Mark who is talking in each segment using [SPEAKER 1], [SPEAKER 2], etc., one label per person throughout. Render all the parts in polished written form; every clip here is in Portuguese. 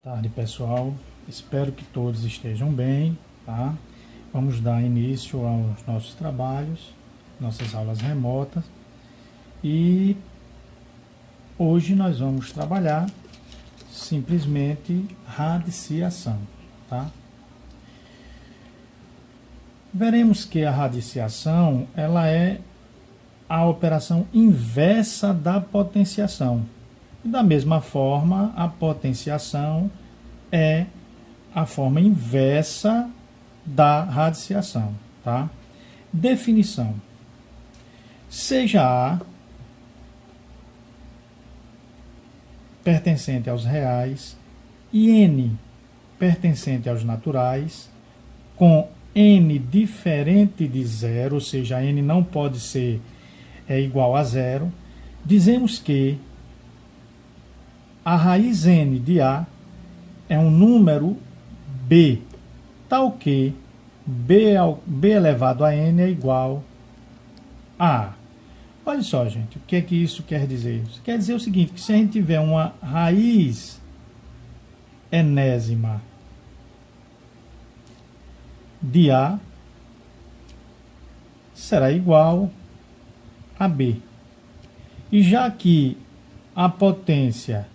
[SPEAKER 1] Tarde, pessoal. Espero que todos estejam bem, tá? Vamos dar início aos nossos trabalhos, nossas aulas remotas. E hoje nós vamos trabalhar simplesmente radiciação, tá? Veremos que a radiciação, ela é a operação inversa da potenciação. Da mesma forma, a potenciação é a forma inversa da radiciação, tá? Definição. Seja A pertencente aos reais e N pertencente aos naturais, com N diferente de zero, ou seja, N não pode ser igual a zero, dizemos que a raiz n de A é um número B, tal que B elevado a n é igual a A. Olha só, gente, o que é que isso quer dizer? Isso quer dizer o seguinte, que se a gente tiver uma raiz enésima de A, será igual a B. E já que a potência,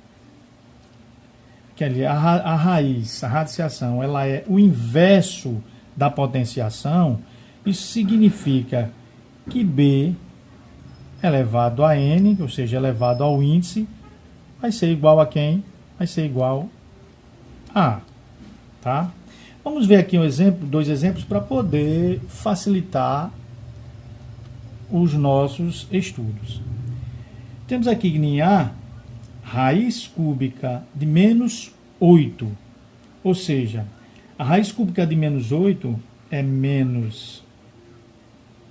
[SPEAKER 1] que ali, a raiz, a radiciação, ela é o inverso da potenciação, isso significa que B elevado a N, ou seja, elevado ao índice, vai ser igual a quem? Vai ser igual a A, tá? Vamos ver aqui um exemplo, dois exemplos para poder facilitar os nossos estudos. Temos aqui em A, raiz cúbica de menos 8. Ou seja, a raiz cúbica de menos 8 é menos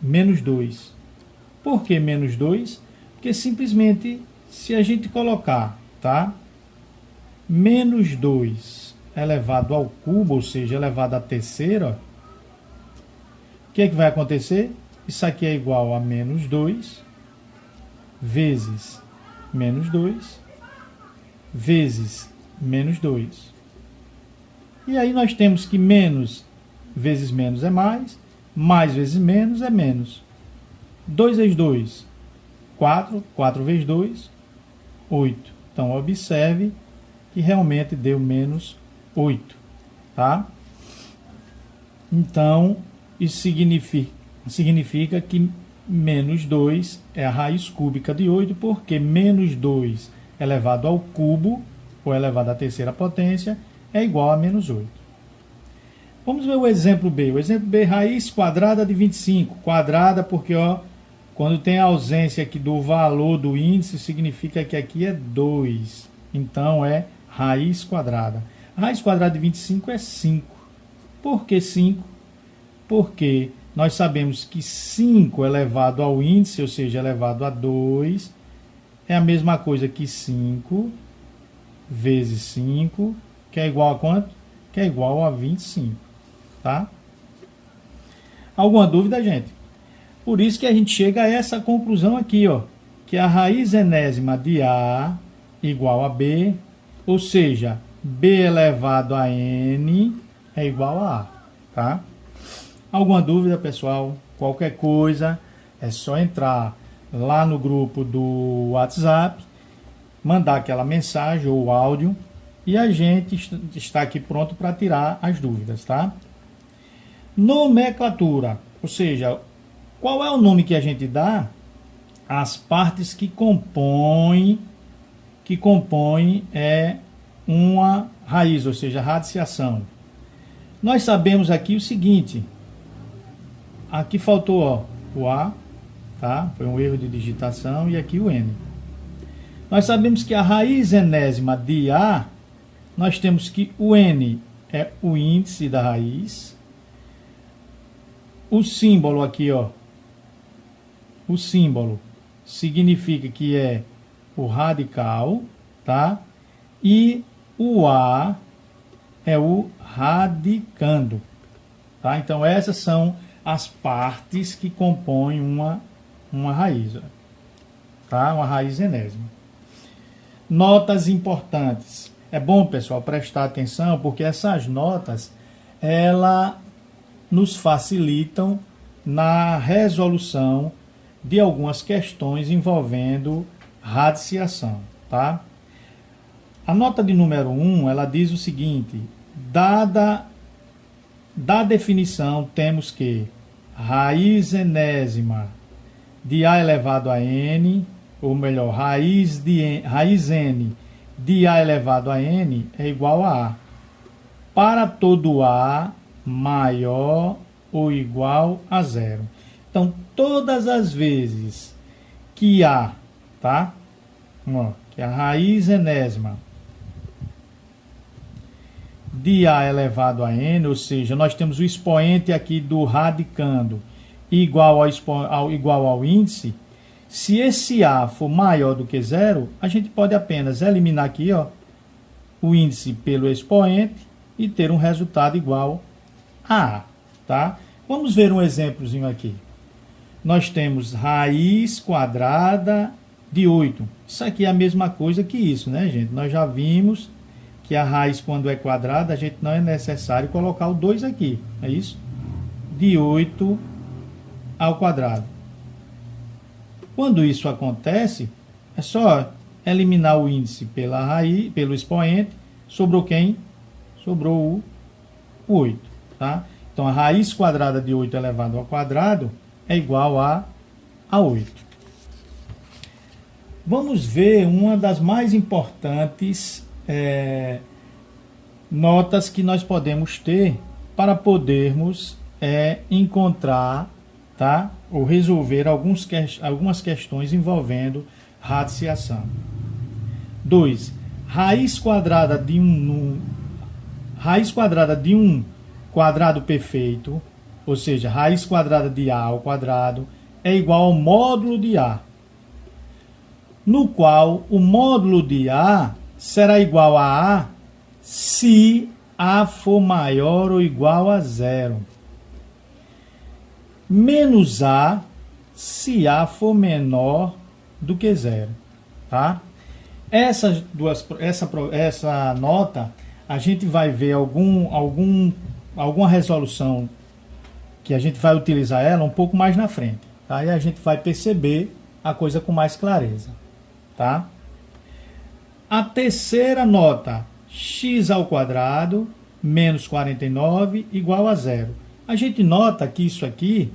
[SPEAKER 1] 2. Por que menos 2? Porque simplesmente, se a gente colocar, tá? Menos 2 elevado ao cubo, ou seja, elevado à terceira, o que é que vai acontecer? Isso aqui é igual a menos 2 vezes menos 2 vezes menos 2. E aí nós temos que menos vezes menos é mais vezes menos é menos. 2 vezes 2, 4. 4 vezes 2, 8. Então, observe que realmente deu menos 8. Tá? Então, isso significa que menos 2 é a raiz cúbica de 8, porque menos 2 elevado ao cubo, ou elevado à terceira potência, é igual a menos 8. Vamos ver o exemplo B. O exemplo B, raiz quadrada de 25. Quadrada porque, quando tem a ausência aqui do valor do índice, significa que aqui é 2. Então, é raiz quadrada. A raiz quadrada de 25 é 5. Por que 5? Porque nós sabemos que 5 elevado ao índice, ou seja, elevado a 2, é a mesma coisa que 5 vezes 5, que é igual a quanto? Que é igual a 25. Tá? Alguma dúvida, gente? Por isso que a gente chega a essa conclusão aqui, que a raiz enésima de A igual a B, ou seja, B elevado a N é igual a A. Tá? Alguma dúvida, pessoal? Qualquer coisa, é só entrar lá no grupo do WhatsApp, mandar aquela mensagem ou áudio e a gente está aqui pronto para tirar as dúvidas, tá? Nomenclatura, ou seja, qual é o nome que a gente dá às partes que compõem uma raiz, ou seja, radiciação. Nós sabemos aqui o seguinte, aqui faltou o A, tá? Foi um erro de digitação, e aqui o N. Nós sabemos que a raiz enésima de A, nós temos que o N é o índice da raiz. O símbolo aqui, o símbolo significa que é o radical, tá? E o A é o radicando, tá? Então, essas são as partes que compõem uma raiz, tá? Uma raiz enésima. Notas importantes. É bom, pessoal, prestar atenção, porque essas notas, ela nos facilitam na resolução de algumas questões envolvendo radiciação, tá? A nota de número 1, ela diz o seguinte: da definição, temos que raiz enésima de A elevado a N, ou melhor, raiz N de A elevado a N é igual a A. Para todo A maior ou igual a zero. Então, todas as vezes que A, tá? Ó, que a raiz enésima de A elevado a N, ou seja, nós temos o expoente aqui do radicando igual ao índice. Se esse A for maior do que zero, a gente pode apenas eliminar aqui, ó, o índice pelo expoente e ter um resultado igual a A, tá? Vamos ver um exemplozinho aqui. Nós temos raiz quadrada de 8. Isso aqui é a mesma coisa que isso, né, gente? Nós já vimos que a raiz, quando é quadrada, a gente não é necessário colocar o 2 aqui, é isso? De 8 ao quadrado. Quando isso acontece, é só eliminar o índice pela raiz, pelo expoente. Sobrou quem? Sobrou o 8, tá? Então, a raiz quadrada de 8 elevado ao quadrado é igual a 8. Vamos ver uma das mais importantes notas que nós podemos ter para podermos encontrar, tá? Ou resolver algumas questões envolvendo radiciação. 2. Raiz quadrada de um quadrado perfeito, ou seja, raiz quadrada de A ao quadrado é igual ao módulo de A, no qual o módulo de A será igual a A se A for maior ou igual a zero, menos A se A for menor do que zero, tá? Essa nota, a gente vai ver alguma resolução que a gente vai utilizar ela um pouco mais na frente, tá? E a gente vai perceber a coisa com mais clareza, tá? A terceira nota, x ao quadrado menos 49 igual a zero. A gente nota que isso aqui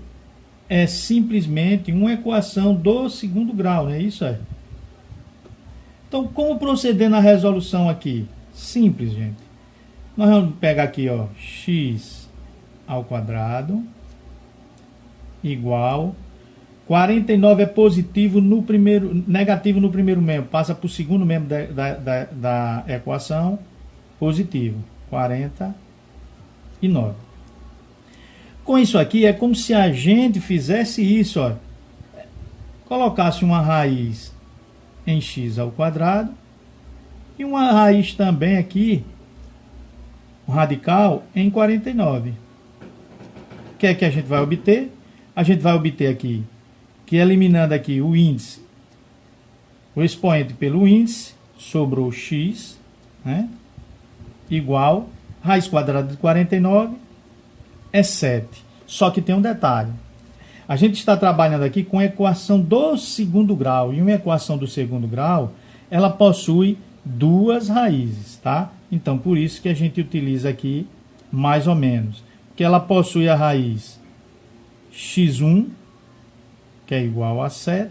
[SPEAKER 1] é simplesmente uma equação do segundo grau, não é isso? Então, como proceder na resolução aqui? Simples, gente. Nós vamos pegar aqui, ó, x ao quadrado igual 49 é positivo no primeiro, negativo no primeiro membro, passa para o segundo membro da equação, positivo, 49. Com isso aqui, é como se a gente fizesse isso, ó, colocasse uma raiz em x ao quadrado e uma raiz também aqui, um radical, em 49. O que é que a gente vai obter? A gente vai obter aqui que, eliminando aqui o índice, o expoente pelo índice, sobrou x, né, igual, raiz quadrada de 49 é 7. Só que tem um detalhe. A gente está trabalhando aqui com a equação do segundo grau. E uma equação do segundo grau, ela possui duas raízes, tá? Então, por isso que a gente utiliza aqui mais ou menos. Porque ela possui a raiz x1, que é igual a 7,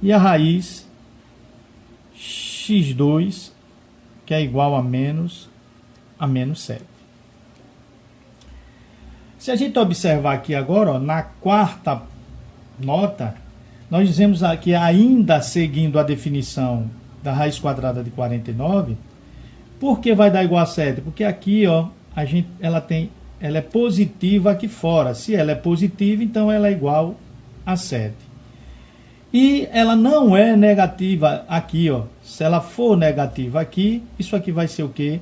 [SPEAKER 1] e a raiz x2, que é igual a menos 7. Se a gente observar aqui agora, ó, na quarta nota, nós dizemos que ainda seguindo a definição da raiz quadrada de 49, por que vai dar igual a 7? Porque aqui, ó, ela é positiva aqui fora. Se ela é positiva, então ela é igual a 7. E ela não é negativa aqui, ó. Se ela for negativa aqui, isso aqui vai ser o quê?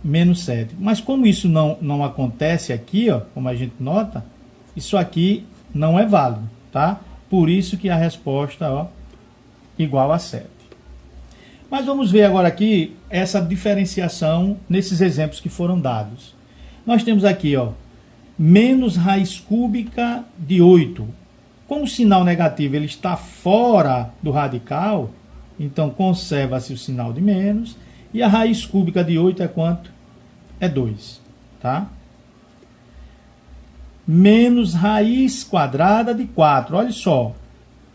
[SPEAKER 1] Menos 7. Mas como isso não acontece aqui, ó, como a gente nota, isso aqui não é válido, tá? Por isso que a resposta, ó, igual a 7. Mas vamos ver agora aqui essa diferenciação nesses exemplos que foram dados. Nós temos aqui, ó, menos raiz cúbica de 8. Como o sinal negativo ele está fora do radical, então conserva-se o sinal de menos. E a raiz cúbica de 8 é quanto? É 2. Tá? Menos raiz quadrada de 4. Olha só.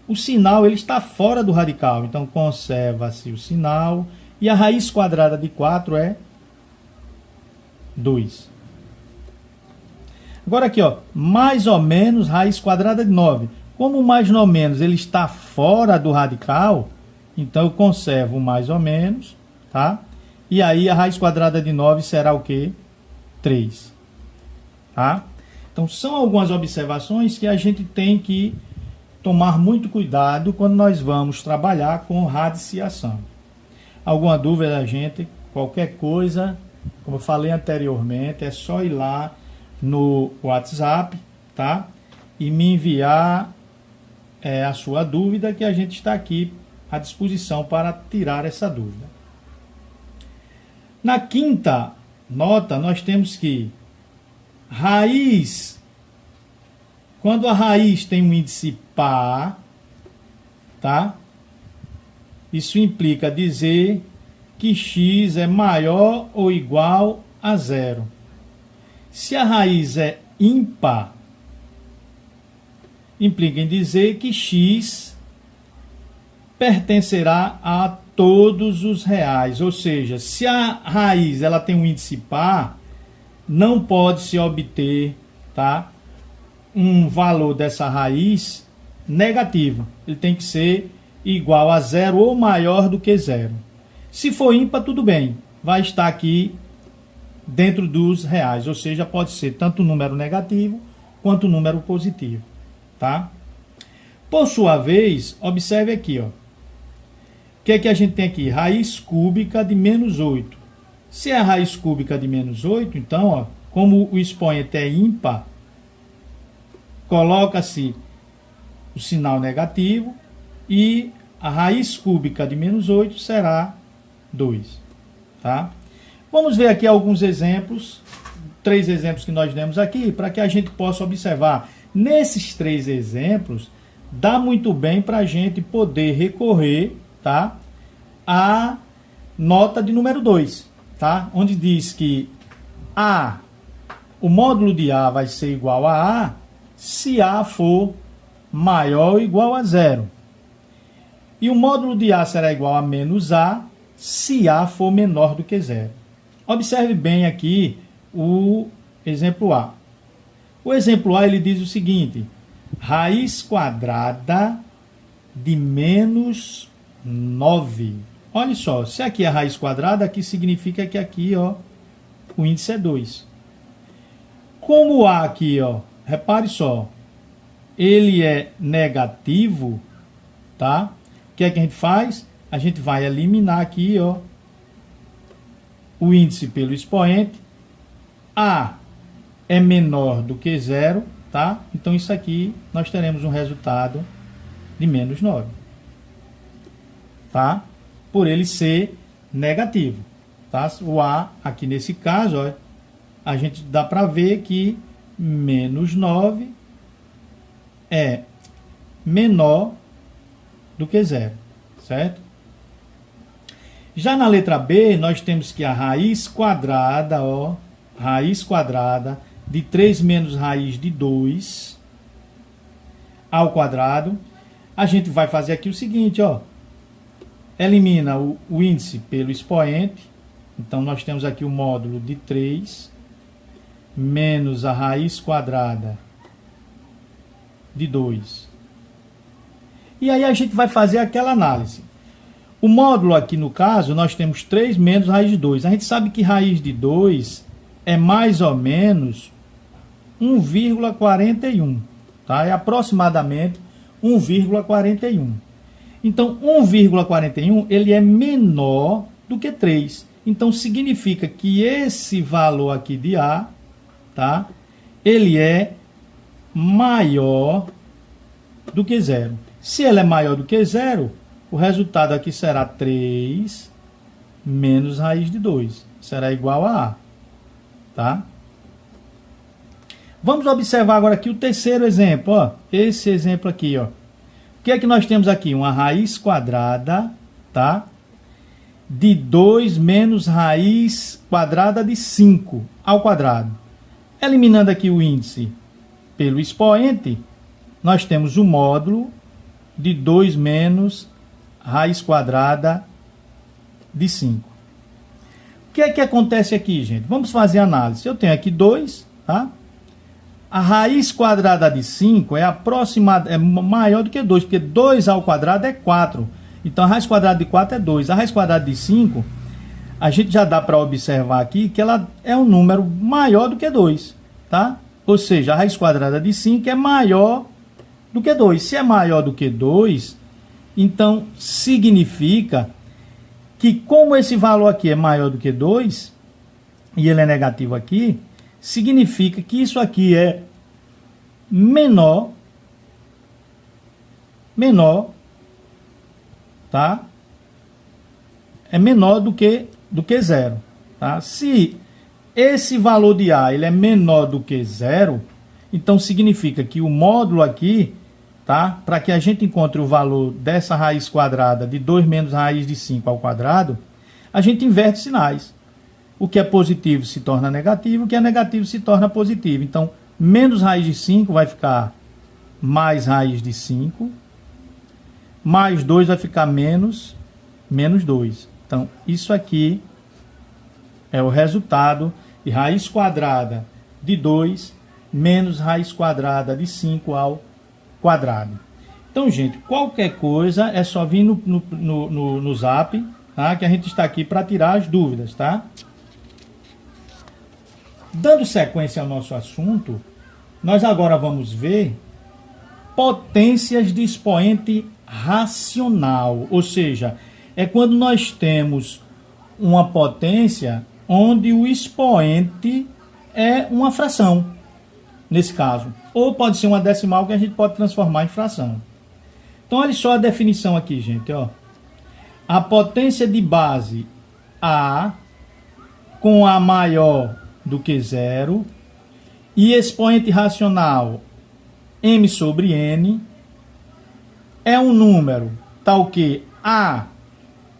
[SPEAKER 1] O sinal ele está fora do radical, então conserva-se o sinal. E a raiz quadrada de 4 é 2. Agora aqui, ó, mais ou menos raiz quadrada de 9. Como o mais ou menos ele está fora do radical, então eu conservo o mais ou menos, tá? E aí a raiz quadrada de 9 será o quê? 3. Tá? Então são algumas observações que a gente tem que tomar muito cuidado quando nós vamos trabalhar com radiciação. Alguma dúvida, gente? Qualquer coisa, como eu falei anteriormente, é só ir lá no WhatsApp, tá? E me enviar a sua dúvida, que a gente está aqui à disposição para tirar essa dúvida. Na quinta nota, nós temos que raiz, quando a raiz tem um índice par, tá? Isso implica dizer que x é maior ou igual a zero. Se a raiz é ímpar, implica em dizer que x pertencerá a todos os reais. Ou seja, se a raiz ela tem um índice par, não pode se obter, tá, um valor dessa raiz negativo. Ele tem que ser igual a zero ou maior do que zero. Se for ímpar, tudo bem. Vai estar aqui dentro dos reais. Ou seja, pode ser tanto número negativo quanto número positivo. Tá? Por sua vez, observe aqui, ó. O que é que a gente tem aqui? Raiz cúbica de menos 8. Se é a raiz cúbica de menos 8, então, ó, como o expoente é ímpar, coloca-se o sinal negativo e a raiz cúbica de menos 8 será 2. Tá? Vamos ver aqui alguns exemplos, 3 exemplos que nós demos aqui, para que a gente possa observar. Nesses 3 exemplos, dá muito bem para a gente poder recorrer, tá, à nota de número 2, tá? Onde diz que A, o módulo de A vai ser igual a A se A for maior ou igual a zero. E o módulo de A será igual a menos A se A for menor do que zero. Observe bem aqui o exemplo A. O exemplo A ele diz o seguinte: raiz quadrada de menos 9. Olha só, se aqui é a raiz quadrada, aqui significa que aqui, ó, o índice é 2. Como o A aqui, ó, repare só, ele é negativo, tá? O que é que a gente faz? A gente vai eliminar aqui, ó, o índice pelo expoente. A é menor do que zero, tá? Então isso aqui nós teremos um resultado de menos 9, tá? Por ele ser negativo, tá? O A aqui nesse caso, ó, a gente dá para ver que menos 9 é menor do que zero, certo? Já na letra B, nós temos que a raiz quadrada, ó, raiz quadrada de 3 menos raiz de 2 ao quadrado. A gente vai fazer aqui o seguinte, ó, elimina o índice pelo expoente. Então, nós temos aqui o módulo de 3 menos a raiz quadrada de 2. E aí a gente vai fazer aquela análise. O módulo aqui, no caso, nós temos 3 menos raiz de 2. A gente sabe que raiz de 2 é mais ou menos 1,41. Tá? É aproximadamente 1,41. Então, 1,41 ele é menor do que 3. Então, significa que esse valor aqui de A, tá? Ele é maior do que zero. Se ele é maior do que zero, o resultado aqui será 3 menos raiz de 2. Será igual a A. Tá? Vamos observar agora aqui o terceiro exemplo. Ó. Esse exemplo aqui. Ó. O que é que nós temos aqui? Uma raiz quadrada, tá? De 2 menos raiz quadrada de 5 ao quadrado. Eliminando aqui o índice pelo expoente, nós temos o módulo de 2 menos raiz quadrada de 5. O que é que acontece aqui, gente? Vamos fazer a análise. Eu tenho aqui 2, tá? A raiz quadrada de 5 é maior do que 2, porque 2 ao quadrado é 4. Então, a raiz quadrada de 4 é 2. A raiz quadrada de 5, a gente já dá para observar aqui que ela é um número maior do que 2, tá? Ou seja, a raiz quadrada de 5 é maior do que 2. Se é maior do que 2, então significa que como esse valor aqui é maior do que 2, e ele é negativo aqui, significa que isso aqui é menor, tá? É menor do que 0, tá? Se esse valor de A ele é menor do que 0, então significa que o módulo aqui, tá? Para que a gente encontre o valor dessa raiz quadrada de 2 menos raiz de 5 ao quadrado, a gente inverte sinais. O que é positivo se torna negativo, o que é negativo se torna positivo. Então, menos raiz de 5 vai ficar mais raiz de 5, mais 2 vai ficar menos 2. Então, isso aqui é o resultado de raiz quadrada de 2 menos raiz quadrada de 5 ao quadrado. Então, gente, qualquer coisa é só vir no zap, tá? Que a gente está aqui para tirar as dúvidas, tá? Dando sequência ao nosso assunto, nós agora vamos ver potências de expoente racional, ou seja, é quando nós temos uma potência onde o expoente é uma fração, nesse caso, ou pode ser uma decimal que a gente pode transformar em fração. Então, olha só a definição aqui, gente, ó. A potência de base A com A maior do que 0 e expoente racional m sobre n é um número tal que A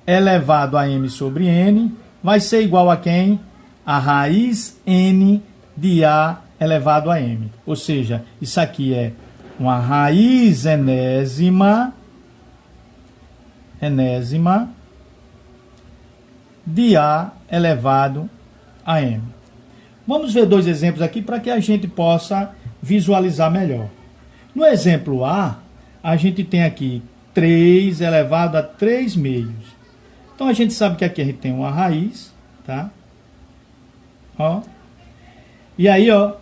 [SPEAKER 1] elevado a m sobre n vai ser igual a quem? A raiz n de A elevado a m. Ou seja, isso aqui é uma raiz enésima de A elevado a m. Vamos ver dois exemplos aqui para que a gente possa visualizar melhor. No exemplo A, a gente tem aqui 3 elevado a 3 meios. Então, a gente sabe que aqui a gente tem uma raiz, tá? Ó. E aí, ó,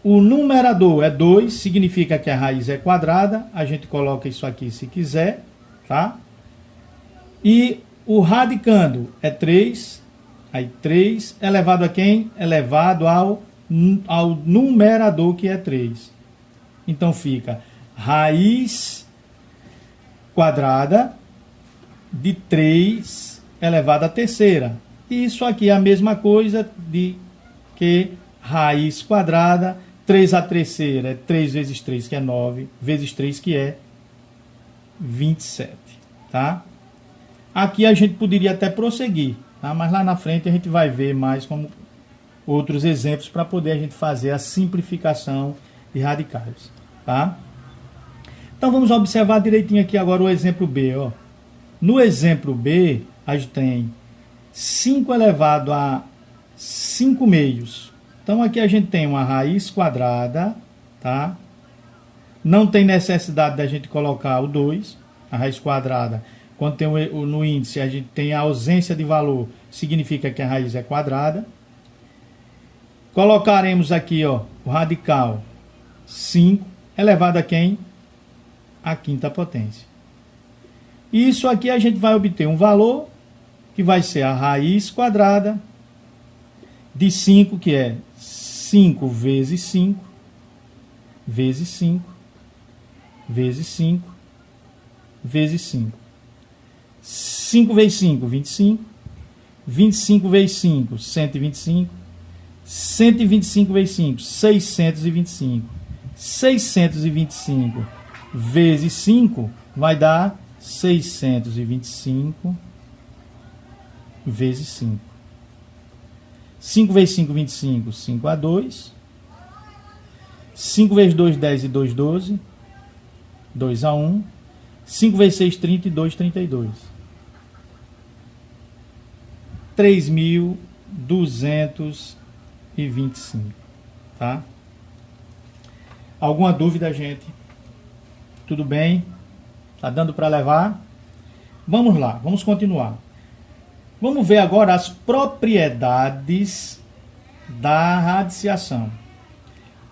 [SPEAKER 1] o numerador é 2, significa que a raiz é quadrada. A gente coloca isso aqui se quiser, tá? E o radicando é 3. Aí 3 elevado a quem? Elevado ao numerador, que é 3. Então fica raiz quadrada de 3 elevado à terceira. E isso aqui é a mesma coisa de que raiz quadrada, 3 à terceira é 3 vezes 3, que é 9, vezes 3, que é 27. Tá? Aqui a gente poderia até prosseguir, tá? Mas lá na frente a gente vai ver mais como outros exemplos para poder a gente fazer a simplificação de radicais. Tá? Então vamos observar direitinho aqui agora o exemplo B. Ó. No exemplo B, a gente tem 5 elevado a 5 meios. Então aqui a gente tem uma raiz quadrada, tá? Não tem necessidade da gente colocar o 2, a raiz quadrada. Quando tem no índice a gente tem a ausência de valor, significa que a raiz é quadrada. Colocaremos aqui, ó, o radical 5 elevado a quem? A quinta potência. Isso aqui a gente vai obter um valor que vai ser a raiz quadrada de 5, que é 5 vezes 5, vezes 5, vezes 5, vezes 5. 5 vezes 5, 25. 25 vezes 5, 125. 125 vezes 5, 625. 625 vezes 5 vai dar 625 vezes 5. 5 vezes 5, 25. 5 a 2. 5 vezes 2, 10 e 2, 12. 2 a 1. 5 vezes 6, 30 e 2, 32. 3.225, tá? Alguma dúvida, gente? Tudo bem? Tá dando para levar? Vamos lá, vamos continuar. Vamos ver agora as propriedades da radiciação.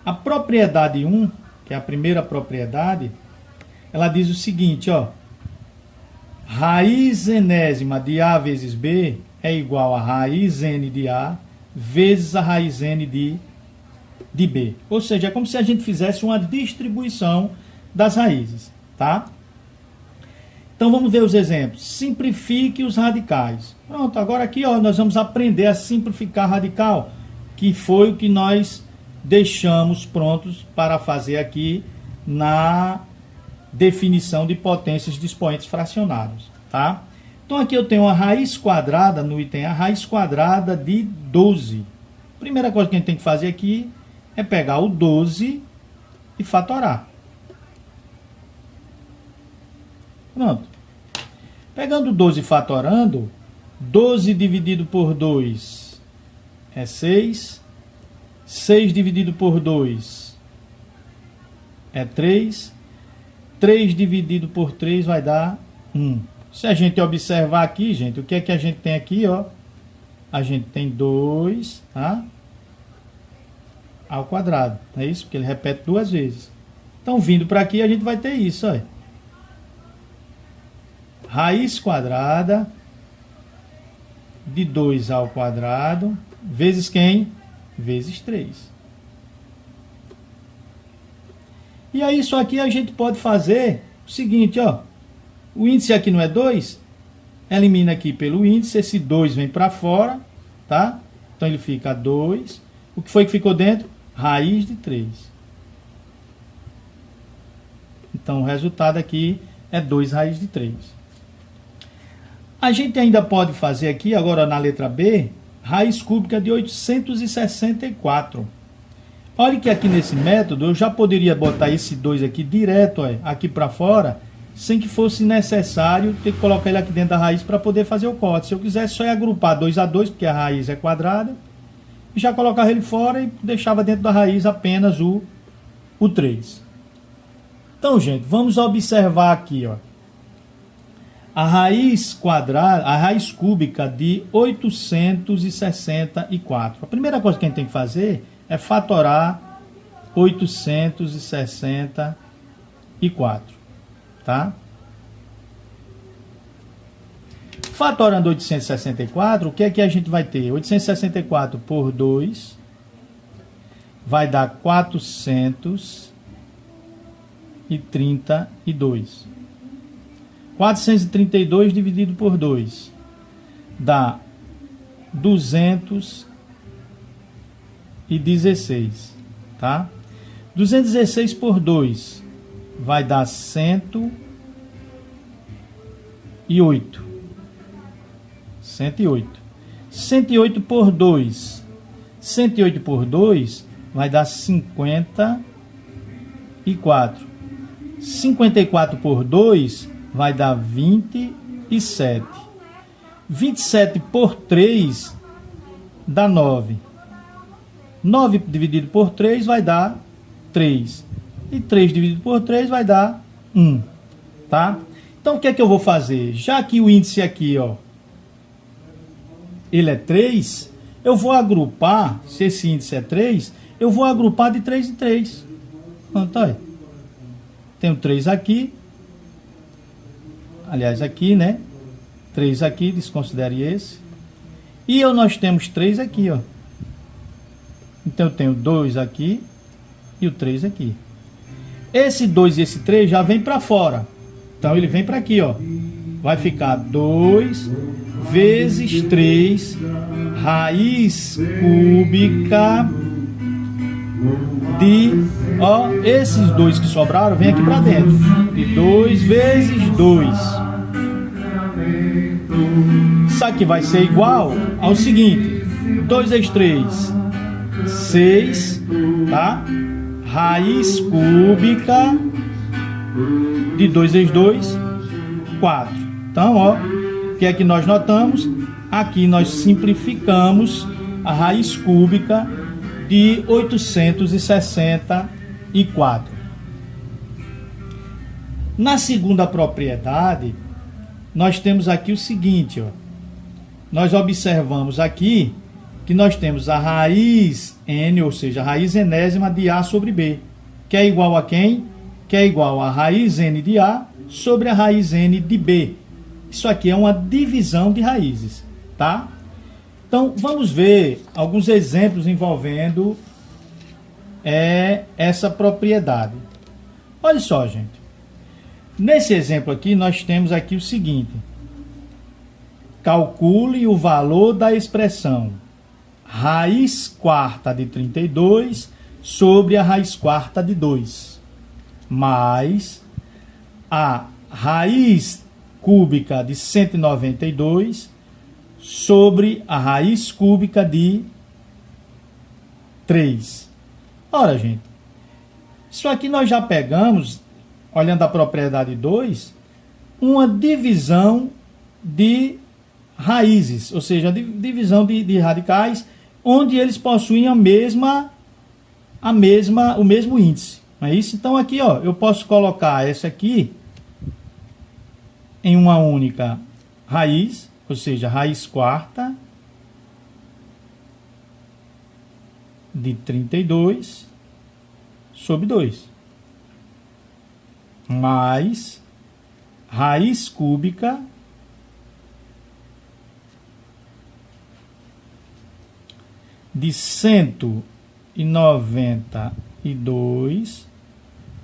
[SPEAKER 1] A propriedade 1, que é a primeira propriedade, ela diz o seguinte, ó. Raiz enésima de A vezes B é igual a raiz n de A vezes a raiz n de B. Ou seja, é como se a gente fizesse uma distribuição das raízes, tá? Então vamos ver os exemplos. Simplifique os radicais. Pronto, agora aqui ó, nós vamos aprender a simplificar radical, que foi o que nós deixamos prontos para fazer aqui na definição de potências de expoentes fracionados, tá? Então aqui eu tenho a raiz quadrada, no item A, raiz quadrada de 12. Primeira coisa que a gente tem que fazer aqui é pegar o 12 e fatorar. Pronto. Pegando o 12 e fatorando, 12 dividido por 2 é 6. 6 dividido por 2 é 3. 3 dividido por 3 vai dar 1. Se a gente observar aqui, gente, o que é que a gente tem aqui, ó? A gente tem 2, tá? Ao quadrado, não é isso? Porque ele repete duas vezes. Então, vindo para aqui, a gente vai ter isso, ó. Raiz quadrada de 2 ao quadrado, vezes quem? Vezes 3. E aí, isso aqui a gente pode fazer o seguinte, ó. O índice aqui não é 2? Elimina aqui pelo índice, esse 2 vem para fora, tá? Então ele fica 2. O que foi que ficou dentro? Raiz de 3. Então o resultado aqui é 2 raiz de 3. A gente ainda pode fazer aqui, agora na letra B, raiz cúbica de 864. Olha que aqui nesse método eu já poderia botar esse 2 aqui direto, ó, aqui para fora, sem que fosse necessário ter que colocar ele aqui dentro da raiz para poder fazer o corte. Se eu quisesse só ia agrupar 2 a 2, porque a raiz é quadrada, e já colocava ele fora e deixava dentro da raiz apenas o 3. Então, gente, vamos observar aqui, ó. A raiz quadrada, a raiz cúbica de 864. A primeira coisa que a gente tem que fazer é fatorar 864, tá? Fatorando 864, o que é que a gente vai ter? 864 por 2 vai dar 432. 432 dividido por 2 dá 216, tá? 216 por 2 vai dar 108. 108 por 2. 108 por 2 vai dar 54. 54 por 2 vai dar 27. 27 por 3 dá 9. 9 dividido por 3 vai dar 3. E 3 dividido por 3 vai dar 1. Tá? Então o que é que eu vou fazer? Já que o índice aqui, ó, ele é 3, eu vou agrupar, se esse índice é 3, eu vou agrupar de 3 em 3. Pronto, olha. Tenho 3 aqui. Aliás, aqui, né? 3 aqui, desconsidere esse. E nós temos 3 aqui, ó. Então eu tenho 2 aqui e o 3 aqui. Esse 2 e esse 3 já vem para fora. Então ele vem para aqui, ó. vai ficar 2 vezes 3 raiz cúbica de, ó, esses 2 que sobraram, vem aqui para dentro, de 2 vezes 2. Isso aqui vai ser igual ao seguinte: 2 vezes 3, 6, tá? Raiz cúbica de 2 vezes 2, 4. Então, ó, o que é que nós notamos? Aqui nós simplificamos a raiz cúbica de 864. Na segunda propriedade, nós temos aqui o seguinte, ó. Nós observamos aqui que nós temos a raiz n, ou seja, a raiz enésima de a sobre b, que é igual a quem? Que é igual a raiz n de a sobre a raiz n de b. Isso aqui é uma divisão de raízes, tá? Então, vamos ver alguns exemplos envolvendo essa propriedade. Olha só, gente. Nesse exemplo aqui, nós temos aqui o seguinte. Calcule o valor da expressão raiz quarta de 32 sobre a raiz quarta de 2, mais a raiz cúbica de 192 sobre a raiz cúbica de 3. Ora, gente, isso aqui nós já pegamos, olhando a propriedade 2, uma divisão de raízes, ou seja, divisão de radicais, onde eles possuem o mesmo índice. Não é isso? Então aqui, ó, eu posso colocar essa aqui em uma única raiz, ou seja, raiz quarta de 32 sobre 2, mais raiz cúbica de 192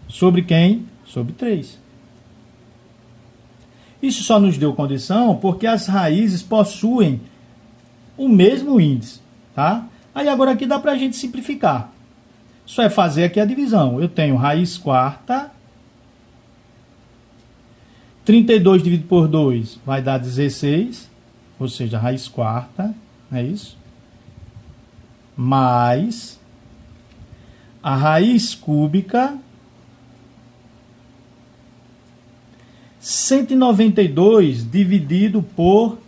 [SPEAKER 1] sobre quem? Sobre 3. Isso só nos deu condição porque as raízes possuem o mesmo índice, tá? Aí agora aqui dá para a gente simplificar. Só é fazer aqui a divisão. Eu tenho raiz quarta, 32 dividido por 2 vai dar 16, ou seja, raiz quarta, é isso? Mais a raiz cúbica 192 dividido por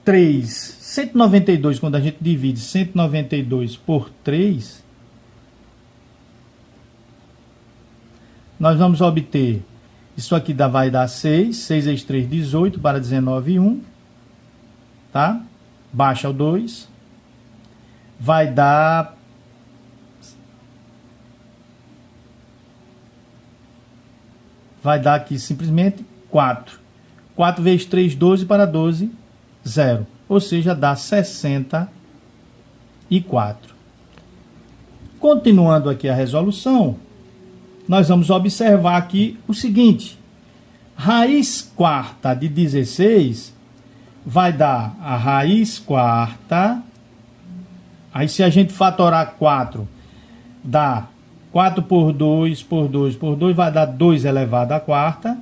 [SPEAKER 1] 3. 192, quando a gente divide 192 por 3, nós vamos obter, isso aqui vai dar 6, 6 vezes 3, 18, para 19 e 1, tá? Baixa o 2. Vai dar aqui simplesmente 4. 4 vezes 3, 12, para 12, 0. Ou seja, dá 64. Continuando aqui a resolução, nós vamos observar aqui o seguinte. Raiz quarta de 16 vai dar a raiz quarta. Aí se a gente fatorar 4, dá 4 por 2, por 2, por 2, vai dar 2 elevado à quarta,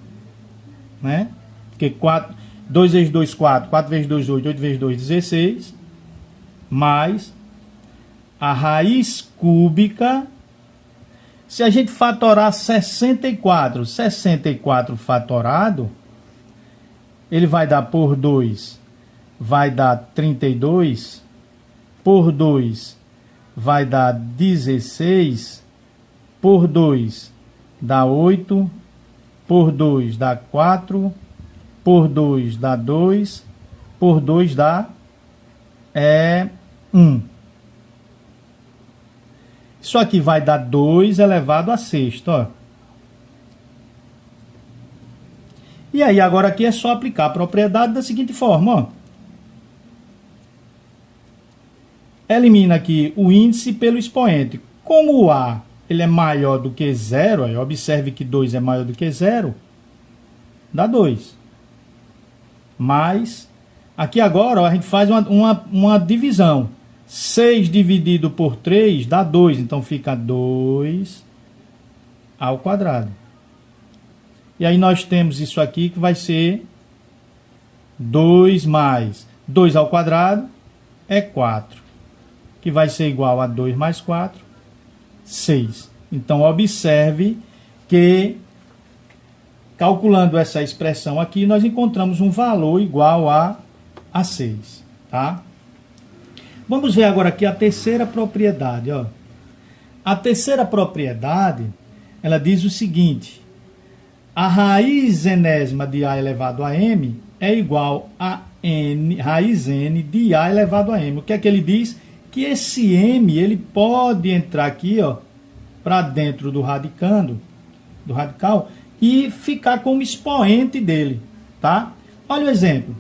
[SPEAKER 1] né? Porque 2 vezes 2, 4, 4 vezes 2, 8, 8 vezes 2, 16, mais a raiz cúbica. Se a gente fatorar 64 fatorado, ele vai dar por 2, vai dar 32, por 2 vai dar 16, por 2 dá 8, por 2 dá 4, por 2 dá 2, por 2 dá 1. Isso aqui vai dar 2 elevado a sexta, ó. E aí agora aqui é só aplicar a propriedade da seguinte forma, ó. Elimina aqui o índice pelo expoente. Como o A ele é maior do que 0, observe que 2 é maior do que 0, dá 2. Mais, aqui agora ó, a gente faz uma divisão. 6 dividido por 3 dá 2, então fica 2 ao quadrado. E aí nós temos isso aqui que vai ser 2 mais 2 ao quadrado é 4, que vai ser igual a 2 mais 4, 6. Então, observe que, calculando essa expressão aqui, nós encontramos um valor igual a 6. Tá? Vamos ver agora aqui a terceira propriedade. Ó. A terceira propriedade, ela diz o seguinte: a raiz enésima de A elevado a M é igual a n, raiz n de A elevado a M. O que é que ele diz? Que esse M ele pode entrar aqui, ó, para dentro do radicando, do radical, e ficar como expoente dele, tá? Olha o exemplo.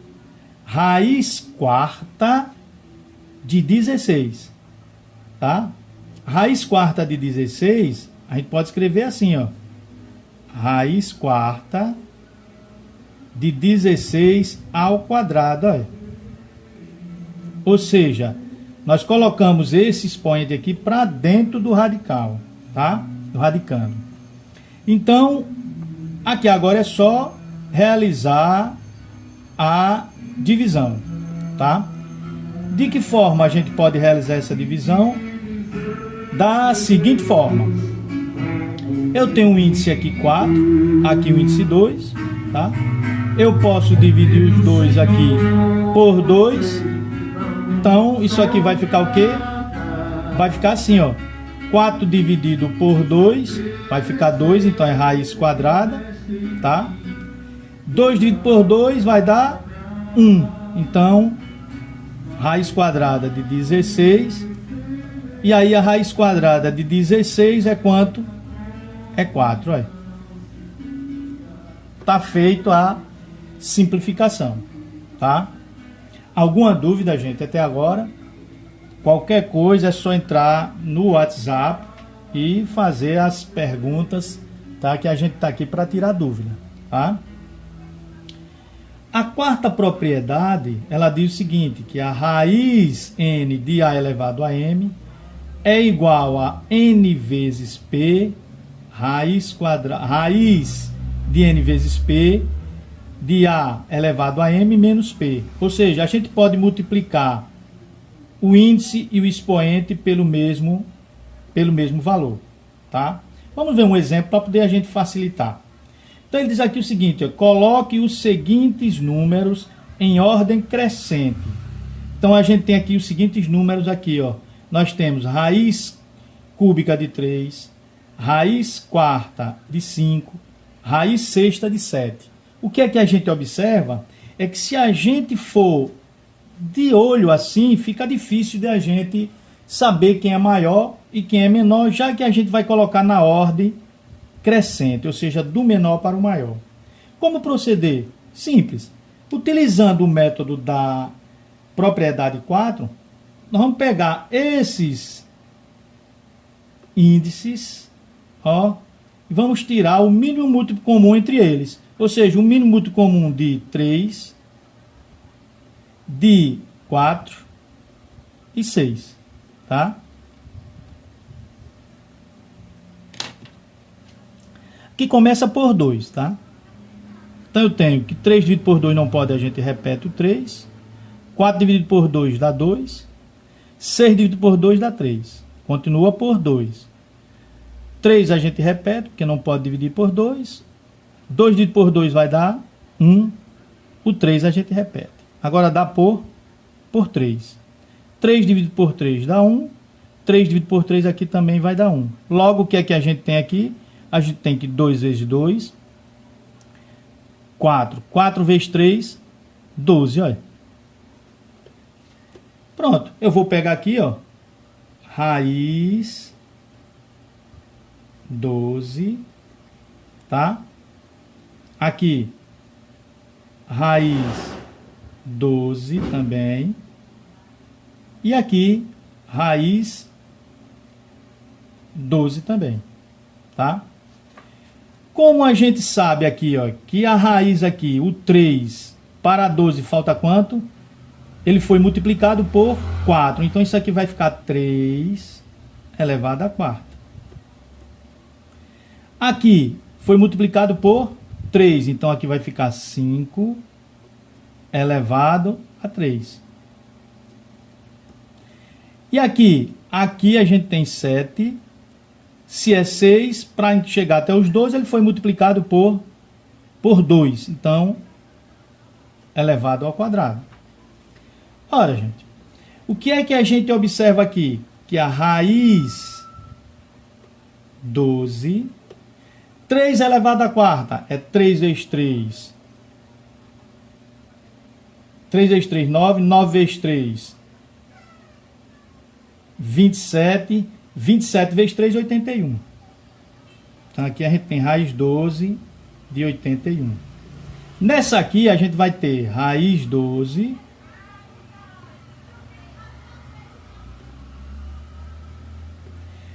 [SPEAKER 1] Raiz quarta de 16, tá? Raiz quarta de 16, a gente pode escrever assim, ó. Raiz quarta de 16 ao quadrado, ó. Ou seja, nós colocamos esse expoente aqui para dentro do radical, tá? Do radicando. Então, aqui agora é só realizar a divisão, tá? De que forma a gente pode realizar essa divisão? Da seguinte forma. Eu tenho um índice aqui 4, aqui o índice 2, tá? Eu posso dividir os dois aqui por 2. Então, isso aqui vai ficar o quê? Vai ficar assim, ó. 4 dividido por 2 vai ficar 2, então é raiz quadrada, tá? 2 dividido por 2 vai dar 1. Então, raiz quadrada de 16. E aí a raiz quadrada de 16 é quanto? É 4, olha. Tá feito a simplificação, tá? Alguma dúvida, gente, até agora? Qualquer coisa é só entrar no WhatsApp e fazer as perguntas, tá? Que a gente tá aqui para tirar dúvida, tá? A quarta propriedade, ela diz o seguinte, que a raiz n de A elevado a M é igual a n vezes P, raiz de n vezes P, de A elevado a M menos P. Ou seja, a gente pode multiplicar o índice e o expoente pelo mesmo valor, tá? Vamos ver um exemplo para poder a gente facilitar. Então ele diz aqui o seguinte, ó, coloque os seguintes números em ordem crescente. Então a gente tem aqui os seguintes números aqui, ó. Nós temos raiz cúbica de 3, raiz quarta de 5, raiz sexta de 7. O que é que a gente observa? É que se a gente for de olho assim, fica difícil de a gente saber quem é maior e quem é menor, já que a gente vai colocar na ordem crescente, ou seja, do menor para o maior. Como proceder? Simples. Utilizando o método da propriedade 4, nós vamos pegar esses índices, ó, e vamos tirar o mínimo múltiplo comum entre eles. Ou seja, o mínimo múltiplo comum de 3, de 4 e 6, tá? Que começa por 2, tá? Então eu tenho que 3 dividido por 2 não pode, a gente repete o 3. 4 dividido por 2 dá 2. 6 dividido por 2 dá 3. Continua por 2. 3 a gente repete, porque não pode dividir por 2. 2 dividido por 2 vai dar 1. O 3 a gente repete. Agora dá por 3. 3 dividido por 3 dá 1. 3 dividido por 3 aqui também vai dar 1. Logo, o que é que a gente tem aqui? A gente tem que 2 vezes 2, 4. 4 vezes 3, 12, olha. Pronto, eu vou pegar aqui, ó, raiz 12, tá? Aqui, raiz 12 também. E aqui, raiz 12 também, tá? Como a gente sabe aqui, ó, que a raiz aqui, o 3 para 12 falta quanto? Ele foi multiplicado por 4. Então isso aqui vai ficar 3 elevado à quarta. Aqui foi multiplicado por 3. Então aqui vai ficar 5 elevado a 3. E aqui a gente tem 7. Se é 6, para chegar até os 12, ele foi multiplicado por 2. Então, elevado ao quadrado. Ora, gente, o que é que a gente observa aqui? Que a raiz 12, 3 elevado à quarta, é 3 vezes 3. 3 vezes 3, 9. 9 vezes 3, 27. 27 vezes 3, 81. Então aqui a gente tem raiz 12 de 81. Nessa aqui a gente vai ter raiz 12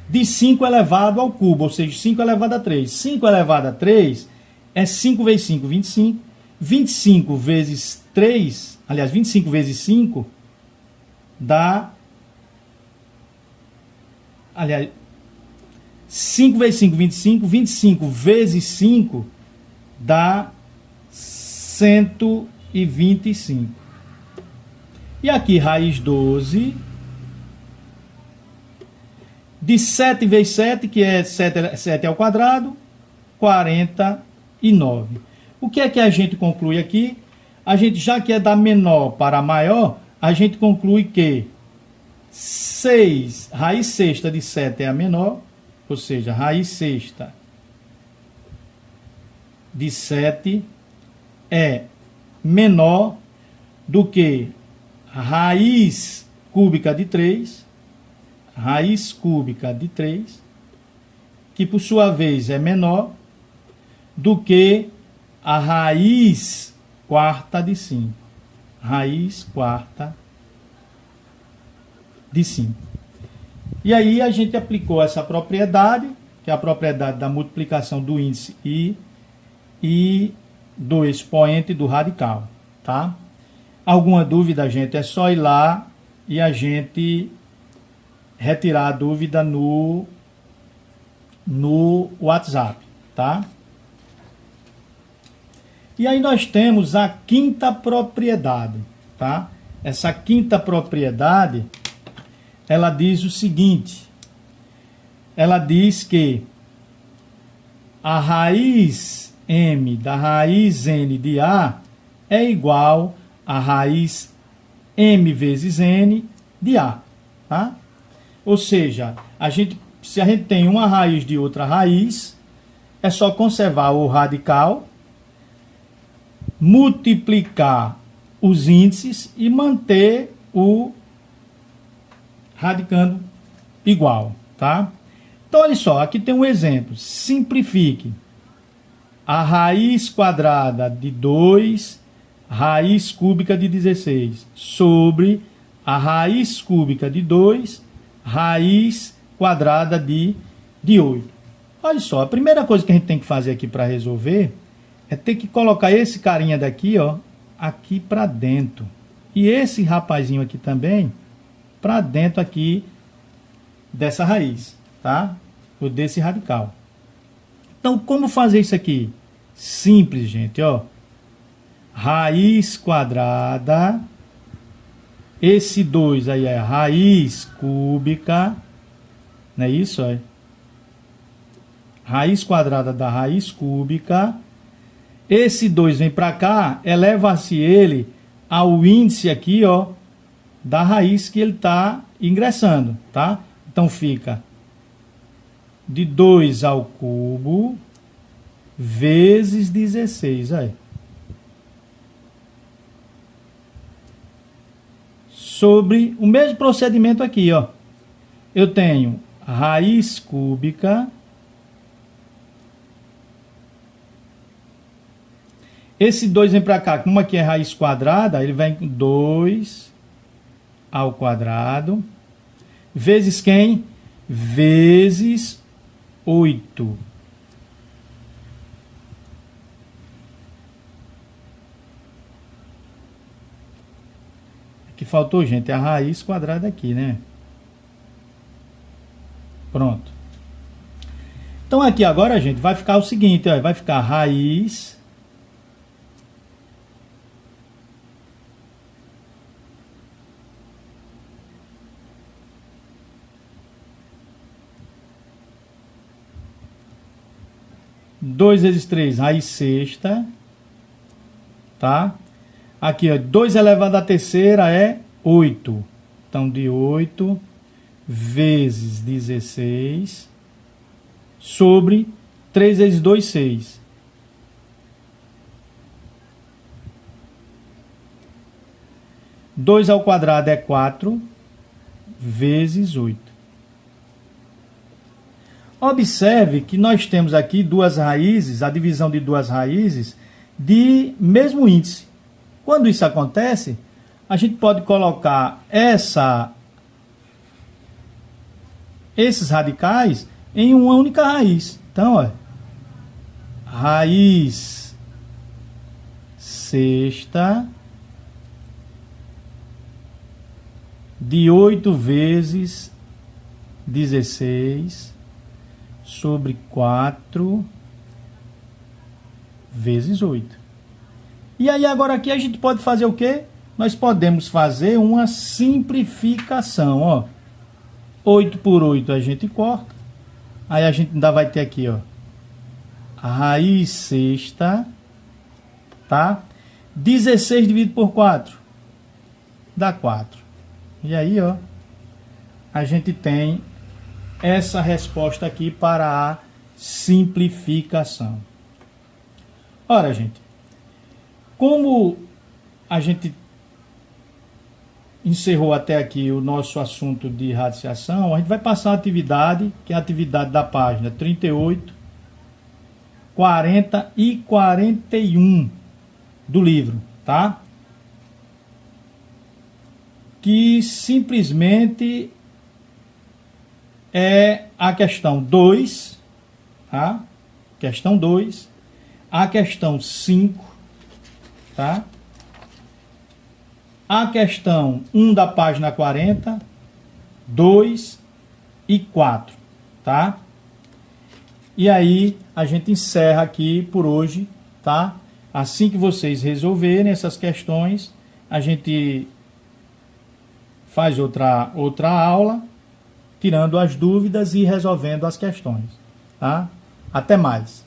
[SPEAKER 1] de 5 elevado ao cubo, ou seja, 5 elevado a 3. 5 elevado a 3 é 5 vezes 5, 25. 25 vezes 3, aliás, 25 vezes 5 dá... Aliás, 5 vezes 5, 25. 25 vezes 5 dá 125. E aqui, raiz 12 de 7 vezes 7, que é 7 ao quadrado, 49. O que é que a gente conclui aqui? A gente, já que é da menor para a maior, a gente conclui que 6, raiz sexta de 7 é a menor, ou seja, raiz sexta de 7 é menor do que a raiz cúbica de 3, raiz cúbica de 3, que por sua vez é menor do que a raiz quarta de 5. Raiz quarta de 5. E aí a gente aplicou essa propriedade, que é a propriedade da multiplicação do índice e do expoente do radical, tá? Alguma dúvida, gente, é só ir lá e a gente retirar a dúvida no WhatsApp, tá? E aí nós temos a quinta propriedade, tá? Essa quinta propriedade, ela diz o seguinte, ela diz que a raiz m da raiz n de A é igual a raiz m vezes n de A, tá? Ou seja, se a gente tem uma raiz de outra raiz, é só conservar o radical, multiplicar os índices e manter o radicando igual, tá? Então, olha só, aqui tem um exemplo. Simplifique. A raiz quadrada de 2, raiz cúbica de 16, sobre a raiz cúbica de 2, raiz quadrada de 8. Olha só, a primeira coisa que a gente tem que fazer aqui para resolver é ter que colocar esse carinha daqui, ó, aqui para dentro. E esse rapazinho aqui também para dentro aqui dessa raiz, tá? Ou desse radical. Então, como fazer isso aqui? Simples, gente, ó. Raiz quadrada. Esse 2 aí é raiz cúbica. Não é isso, ó? Raiz quadrada da raiz cúbica. Esse 2 vem para cá, eleva-se ele ao índice aqui, ó, da raiz que ele está ingressando, tá? Então fica de 2 ao cubo vezes 16, aí. Sobre o mesmo procedimento aqui, ó. Eu tenho raiz cúbica. Esse 2 vem para cá, como aqui é raiz quadrada, ele vem com 2 ao quadrado, vezes quem? Vezes 8. faltou, gente, é a raiz quadrada aqui, né? Pronto. Então aqui agora, gente, vai ficar o seguinte, ó, vai ficar raiz dois vezes 3, raiz sexta, tá? Aqui, ó, 2 elevado à terceira é 8. Então, de 8 vezes 16 sobre 3 vezes 2, 6. Dois ao quadrado é 4 vezes 8. Observe que nós temos aqui duas raízes, a divisão de duas raízes de mesmo índice. Quando isso acontece, a gente pode colocar esses radicais em uma única raiz. Então, ó, raiz sexta de 8 vezes 16 sobre 4 vezes 8. E aí agora aqui a gente pode fazer o quê? Nós podemos fazer uma simplificação, ó. 8 por 8 a gente corta. Aí a gente ainda vai ter aqui, ó, a raiz sexta, tá? 16 dividido por 4 dá 4. E aí, ó, a gente tem essa resposta aqui para a simplificação. Ora, gente, como a gente encerrou até aqui o nosso assunto de radiciação, a gente vai passar a atividade, que é a atividade da página 38, 40 e 41 do livro, tá? Que simplesmente é a questão 2, tá? Questão 2, a questão 5, tá? A questão 1 da página 40, 2 e 4, tá? E aí a gente encerra aqui por hoje, tá? Assim que vocês resolverem essas questões, a gente faz outra aula, tirando as dúvidas e resolvendo as questões, tá? Até mais.